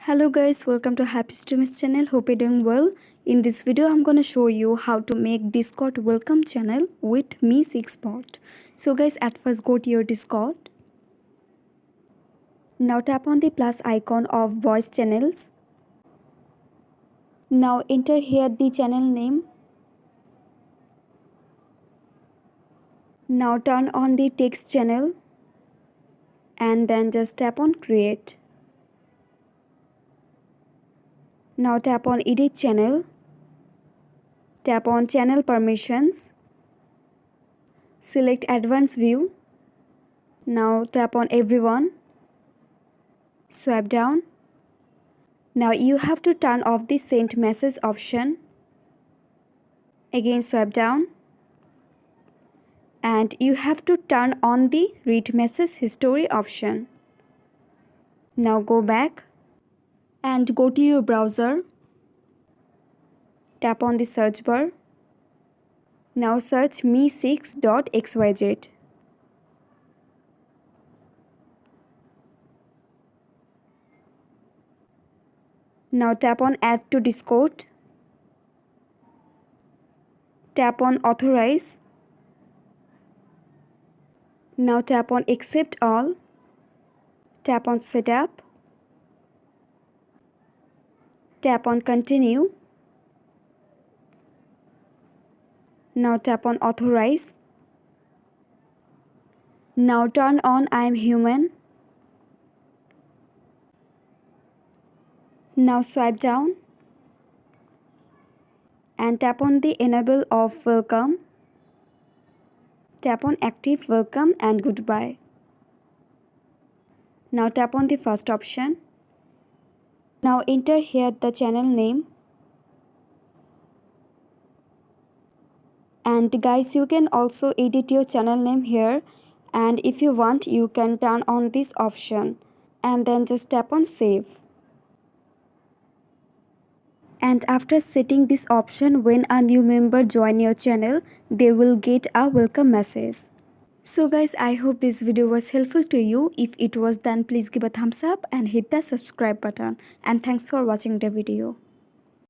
Hello guys, welcome to Happy Streamers channel. Hope you're doing well. In this video, I'm gonna show you how to make Discord welcome channel with MEE6 Bot. So guys, at first go to your Discord. Now tap on the plus icon of voice channels. Now enter here the channel name. Now turn on the text channel and then just tap on create. Now tap on edit channel. Tap on channel permissions. Select advanced view. Now tap on everyone. Swipe down. Now you have to turn off the send message option. Again swipe down. And you have to turn on the read message history option. Now go back and go to your browser. Tap on the search bar. Now search MEE6.xyz. Now tap on add to Discord. Tap on authorize. Now tap on accept all. Tap on setup. Tap on continue. Now tap on authorize. Now turn on I am human. Now swipe down and tap on the enable of welcome. Tap on active welcome and goodbye. Now tap on the first option. Now enter here the channel name. And guys, you can also edit your channel name here, and if you want you can turn on this option and then just tap on save. And after setting this option, when a new member join your channel, they will get a welcome message. So guys, I hope this video was helpful to you. If it was, then please give a thumbs up and hit the subscribe button. And thanks for watching the video.